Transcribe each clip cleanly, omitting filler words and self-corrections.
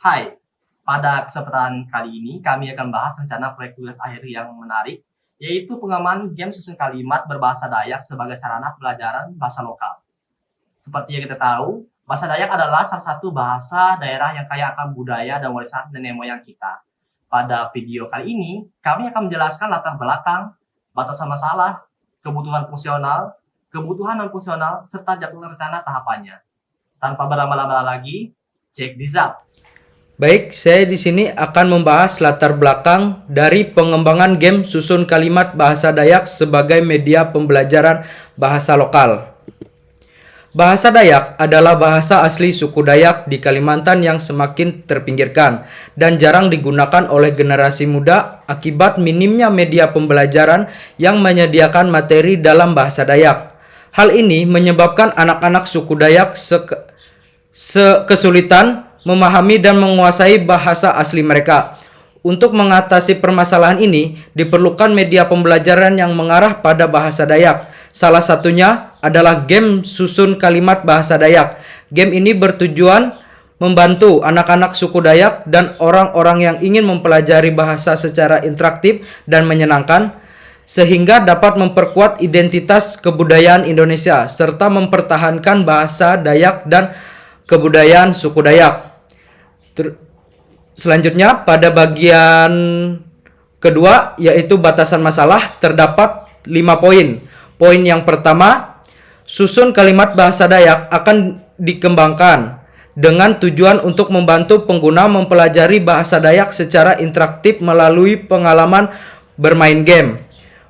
Hai, pada kesempatan kali ini kami akan bahas rencana proyek tugas akhir yang menarik, yaitu pengembangan game susun kalimat berbahasa Dayak sebagai sarana pelajaran bahasa lokal. Seperti yang kita tahu, bahasa Dayak adalah salah satu bahasa daerah yang kaya akan budaya dan warisan nenek moyang kita. Pada video kali ini, kami akan menjelaskan latar belakang, batasan masalah, kebutuhan fungsional, kebutuhan non-fungsional, serta jadwal rencana tahapannya. Tanpa berlama-lama lagi, cek di Zap. Baik, saya di sini akan membahas latar belakang dari pengembangan game susun kalimat bahasa Dayak sebagai media pembelajaran bahasa lokal. Bahasa Dayak adalah bahasa asli suku Dayak di Kalimantan yang semakin terpinggirkan dan jarang digunakan oleh generasi muda akibat minimnya media pembelajaran yang menyediakan materi dalam bahasa Dayak. Hal ini menyebabkan anak-anak suku Dayak kesulitan memahami dan menguasai bahasa asli mereka. Untuk mengatasi permasalahan ini, diperlukan media pembelajaran yang mengarah pada bahasa Dayak. Salah satunya adalah game susun kalimat bahasa Dayak. Game ini bertujuan membantu anak-anak suku Dayak dan orang-orang yang ingin mempelajari bahasa secara interaktif dan menyenangkan, sehingga dapat memperkuat identitas kebudayaan Indonesia serta mempertahankan bahasa Dayak dan kebudayaan suku Dayak. Selanjutnya pada bagian kedua yaitu batasan masalah terdapat 5 poin. Poin yang pertama, susun kalimat bahasa Dayak akan dikembangkan dengan tujuan untuk membantu pengguna mempelajari bahasa Dayak secara interaktif melalui pengalaman bermain game.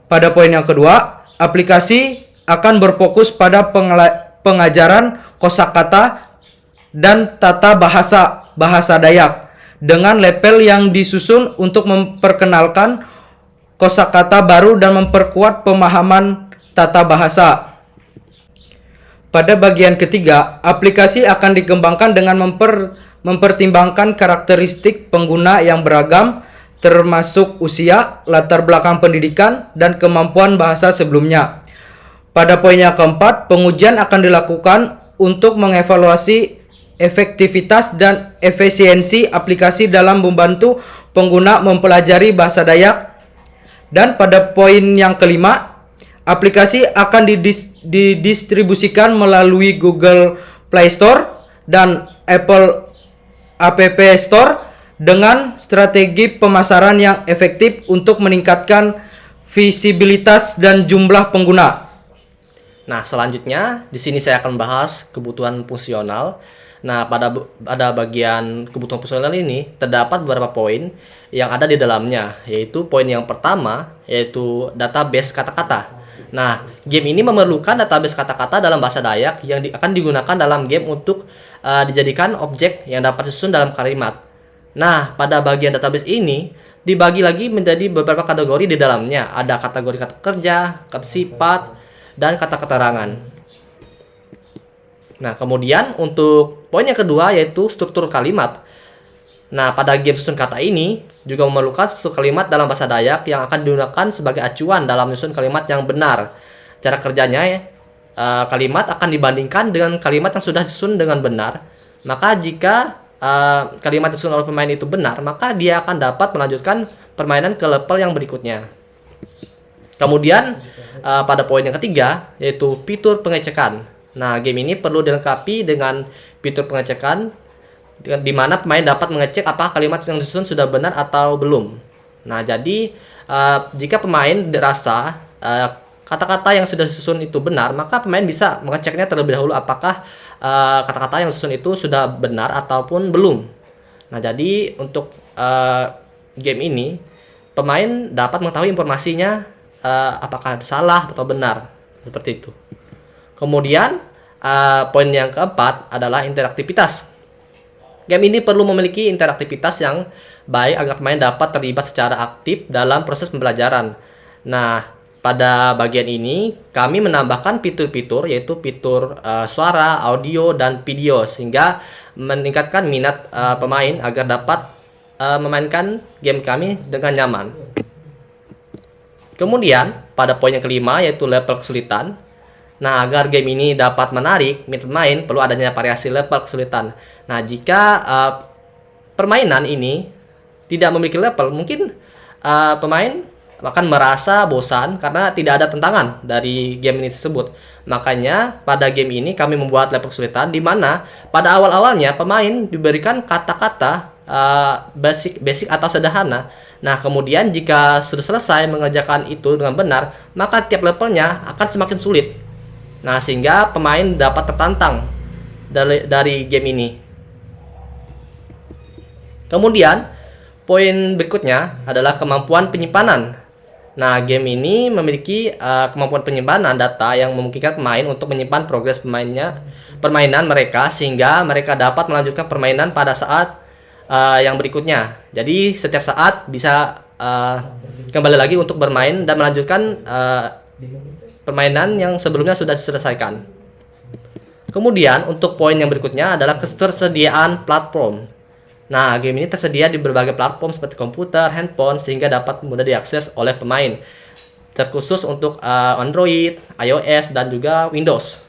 Pada poin yang kedua, aplikasi akan berfokus pada pengajaran kosakata dan tata bahasa Dayak dengan level yang disusun untuk memperkenalkan kosakata baru dan memperkuat pemahaman tata bahasa. Pada bagian ketiga, aplikasi akan dikembangkan dengan mempertimbangkan karakteristik pengguna yang beragam, termasuk usia, latar belakang pendidikan, dan kemampuan bahasa sebelumnya. Pada poin yang keempat, pengujian akan dilakukan untuk mengevaluasi efektivitas dan efisiensi aplikasi dalam membantu pengguna mempelajari bahasa Dayak. Dan pada poin yang kelima, aplikasi akan didistribusikan melalui Google Play Store dan Apple App Store dengan strategi pemasaran yang efektif untuk meningkatkan visibilitas dan jumlah pengguna. Nah, selanjutnya di sini saya akan membahas kebutuhan fungsional. Nah, pada bagian kebutuhan fungsional ini terdapat beberapa poin yang ada di dalamnya, yaitu poin yang pertama yaitu database kata-kata. Nah, game ini memerlukan database kata-kata dalam bahasa Dayak yang akan digunakan dalam game untuk dijadikan objek yang dapat disusun dalam kalimat. Nah, pada bagian database ini dibagi lagi menjadi beberapa kategori di dalamnya. Ada kategori kata kerja, kata sifat, dan kata keterangan. Nah, kemudian untuk poin yang kedua yaitu struktur kalimat. Nah, pada game susun kata ini juga memerlukan struktur kalimat dalam bahasa Dayak yang akan digunakan sebagai acuan dalam menyusun kalimat yang benar. Cara kerjanya, kalimat akan dibandingkan dengan kalimat yang sudah disusun dengan benar. Maka jika kalimat disusun oleh pemain itu benar, maka dia akan dapat melanjutkan permainan ke level yang berikutnya. Kemudian pada poin yang ketiga yaitu fitur pengecekan. Nah, game ini perlu dilengkapi dengan fitur pengecekan di mana pemain dapat mengecek apakah kalimat yang disusun sudah benar atau belum. Nah, jadi jika pemain dirasa kata-kata yang sudah disusun itu benar, maka pemain bisa mengeceknya terlebih dahulu apakah kata-kata yang disusun itu sudah benar ataupun belum. Nah, jadi untuk game ini pemain dapat mengetahui informasinya apakah salah atau benar, seperti itu. Kemudian poin yang keempat adalah interaktivitas. Game ini perlu memiliki interaktivitas yang baik agar pemain dapat terlibat secara aktif dalam proses pembelajaran. Nah, pada bagian ini kami menambahkan fitur-fitur yaitu fitur suara, audio, dan video sehingga meningkatkan minat pemain agar dapat memainkan game kami dengan nyaman. Kemudian pada poin yang kelima yaitu level kesulitan. Nah, agar game ini dapat menarik minat pemain, perlu adanya variasi level kesulitan. Nah, jika permainan ini tidak memiliki level, mungkin pemain akan merasa bosan karena tidak ada tantangan dari game ini tersebut. Makanya pada game ini kami membuat level kesulitan di mana pada awal-awalnya pemain diberikan kata-kata basic atau sederhana. Nah, kemudian jika sudah selesai mengerjakan itu dengan benar, maka tiap levelnya akan semakin sulit. Nah, sehingga pemain dapat tertantang dari game ini. Kemudian, poin berikutnya adalah kemampuan penyimpanan. Nah, game ini memiliki kemampuan penyimpanan data yang memungkinkan pemain untuk menyimpan progres permainan mereka sehingga mereka dapat melanjutkan permainan pada saat yang berikutnya. Jadi setiap saat bisa kembali lagi untuk bermain dan melanjutkan permainan yang sebelumnya sudah diselesaikan. Kemudian untuk poin yang berikutnya adalah ketersediaan platform. Nah, game ini tersedia di berbagai platform seperti komputer, handphone, sehingga dapat mudah diakses oleh pemain. Terkhusus untuk Android, iOS, dan juga Windows.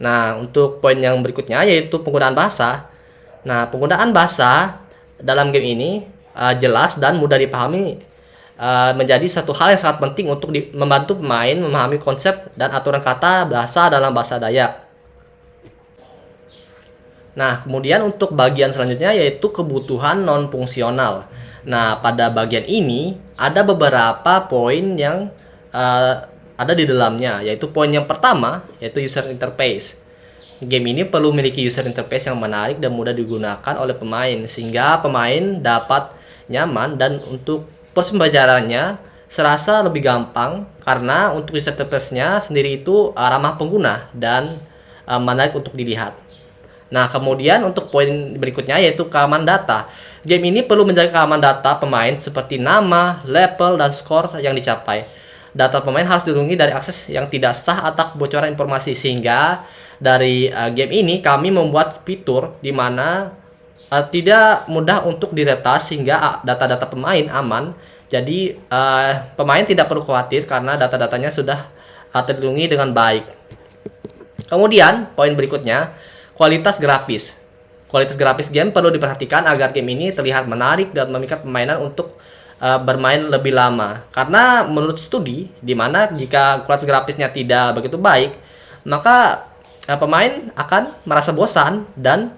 Nah, untuk poin yang berikutnya yaitu penggunaan bahasa. Nah, penggunaan bahasa dalam game ini jelas dan mudah dipahami menjadi satu hal yang sangat penting untuk membantu pemain memahami konsep dan aturan kata bahasa dalam bahasa Dayak. Nah, kemudian untuk bagian selanjutnya yaitu kebutuhan non-fungsional. Nah, pada bagian ini ada beberapa poin yang ada di dalamnya, yaitu poin yang pertama yaitu user interface. Game ini perlu memiliki user interface yang menarik dan mudah digunakan oleh pemain sehingga pemain dapat nyaman, dan untuk proses pembelajarannya serasa lebih gampang karena untuk user interface-nya sendiri itu ramah pengguna dan menarik untuk dilihat. Nah, kemudian untuk poin berikutnya yaitu keamanan data. Game ini perlu menjaga keamanan data pemain seperti nama, level, dan skor yang dicapai. Data pemain harus dilindungi dari akses yang tidak sah atau kebocoran informasi, sehingga dari game ini kami membuat fitur di mana tidak mudah untuk diretas sehingga data-data pemain aman. Jadi pemain tidak perlu khawatir karena data-datanya sudah terlindungi dengan baik. Kemudian poin berikutnya, kualitas grafis. Kualitas grafis game perlu diperhatikan agar game ini terlihat menarik dan memikat permainan untuk bermain lebih lama. Karena menurut studi, di mana jika kualitas grafisnya tidak begitu baik, maka pemain akan merasa bosan dan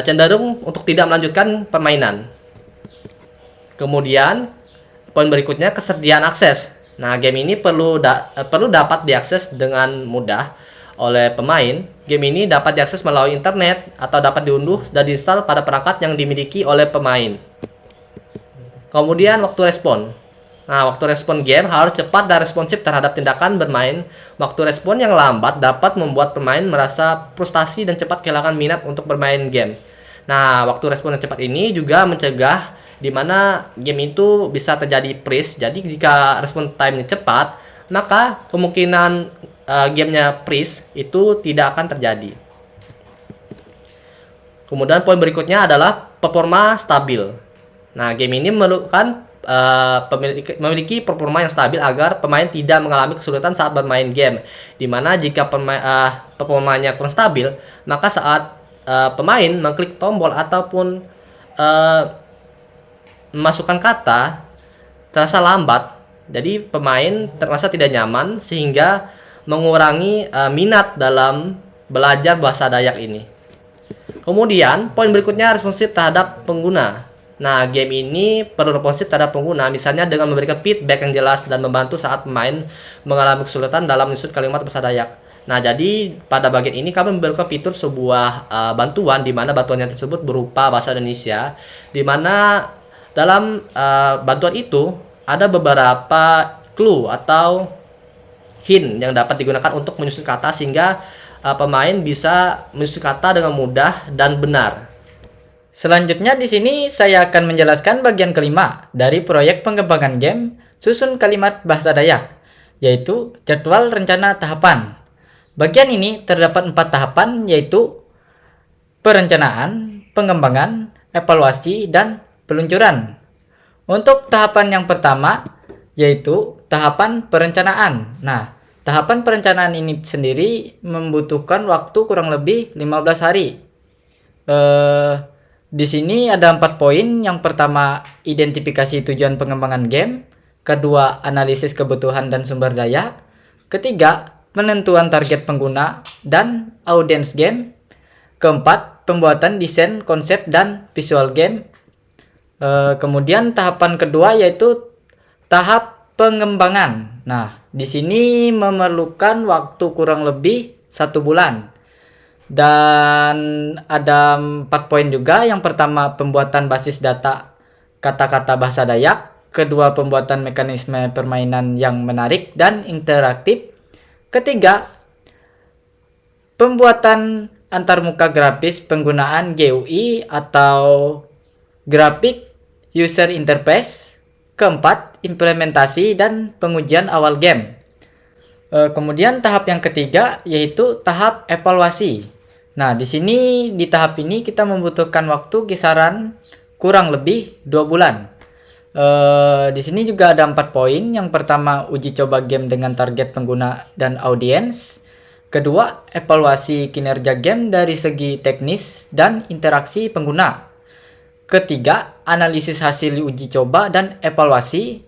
cenderung untuk tidak melanjutkan permainan. Kemudian, poin berikutnya ketersediaan akses. Nah, game ini perlu dapat diakses dengan mudah oleh pemain. Game ini dapat diakses melalui internet atau dapat diunduh dan diinstal pada perangkat yang dimiliki oleh pemain. Kemudian waktu respon. Nah, waktu respon game harus cepat dan responsif terhadap tindakan bermain. Waktu respon yang lambat dapat membuat pemain merasa frustasi dan cepat kehilangan minat untuk bermain game. Nah, waktu respon yang cepat ini juga mencegah di mana game itu bisa terjadi freeze. Jadi jika respon time-nya cepat, maka kemungkinan gamenya freeze itu tidak akan terjadi. Kemudian poin berikutnya adalah performa stabil. Nah, game ini memerlukan memiliki performa yang stabil agar pemain tidak mengalami kesulitan saat bermain game. Dimana jika performanya kurang stabil, maka saat pemain mengklik tombol ataupun memasukkan kata terasa lambat. Jadi pemain terasa tidak nyaman sehingga mengurangi minat dalam belajar bahasa Dayak ini. Kemudian poin berikutnya responsif terhadap pengguna. Nah, game ini perlu responsif terhadap pengguna, misalnya dengan memberikan feedback yang jelas dan membantu saat pemain mengalami kesulitan dalam menyusun kalimat bahasa Dayak. Nah, jadi pada bagian ini kami memberikan fitur sebuah bantuan di mana bantuannya tersebut berupa bahasa Indonesia, di mana dalam bantuan itu ada beberapa clue atau hint yang dapat digunakan untuk menyusun kata sehingga pemain bisa menyusun kata dengan mudah dan benar. Selanjutnya di sini saya akan menjelaskan bagian kelima dari proyek pengembangan game Susun Kalimat Bahasa Dayak, yaitu jadwal rencana tahapan. Bagian ini terdapat 4 tahapan, yaitu perencanaan, pengembangan, evaluasi, dan peluncuran. Untuk tahapan yang pertama yaitu tahapan perencanaan. Nah, tahapan perencanaan ini sendiri membutuhkan waktu kurang lebih 15 hari. Eh, di sini ada 4 poin. Yang pertama, identifikasi tujuan pengembangan game. Kedua, analisis kebutuhan dan sumber daya. Ketiga, penentuan target pengguna dan audiens game. Keempat, pembuatan desain, konsep, dan visual game. Kemudian tahapan kedua yaitu tahap pengembangan. Nah, di sini memerlukan waktu kurang lebih 1 bulan. Dan ada 4 poin juga. Yang pertama, pembuatan basis data kata-kata bahasa Dayak. Kedua, pembuatan mekanisme permainan yang menarik dan interaktif. Ketiga, pembuatan antarmuka grafis penggunaan GUI atau graphic user interface. Keempat, implementasi dan pengujian awal game. Kemudian tahap yang ketiga yaitu tahap evaluasi. Nah, di sini di tahap ini kita membutuhkan waktu kisaran kurang lebih 2 bulan. Di sini juga ada 4 poin. Yang pertama, uji coba game dengan target pengguna dan audiens. Kedua, evaluasi kinerja game dari segi teknis dan interaksi pengguna. Ketiga, analisis hasil uji coba dan evaluasi.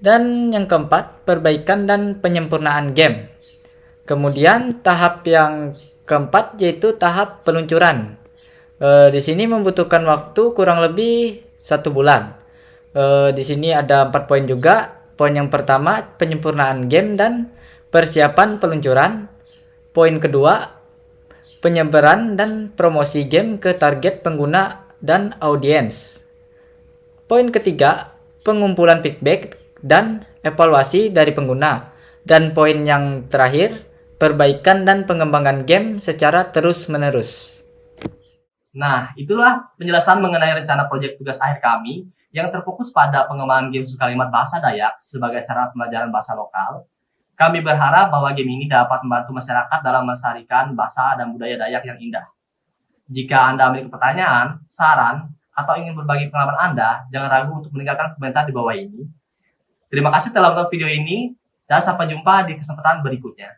Dan yang keempat, perbaikan dan penyempurnaan game. Kemudian tahap yang keempat yaitu tahap peluncuran. Di sini membutuhkan waktu kurang lebih 1 bulan. Di sini ada 4 poin juga. Poin yang pertama, penyempurnaan game dan persiapan peluncuran. Poin kedua, penyebaran dan promosi game ke target pengguna dan audiens. Poin ketiga, pengumpulan feedback dan evaluasi dari pengguna. Dan poin yang terakhir, perbaikan dan pengembangan game secara terus-menerus. Nah, itulah penjelasan mengenai rencana proyek tugas akhir kami yang terfokus pada pengembangan game susun kalimat bahasa Dayak sebagai sarana pembelajaran bahasa lokal. Kami berharap bahwa game ini dapat membantu masyarakat dalam melestarikan bahasa dan budaya Dayak yang indah. Jika Anda memiliki pertanyaan, saran, atau ingin berbagi pengalaman Anda, jangan ragu untuk meninggalkan komentar di bawah ini. Terima kasih telah menonton video ini, dan sampai jumpa di kesempatan berikutnya.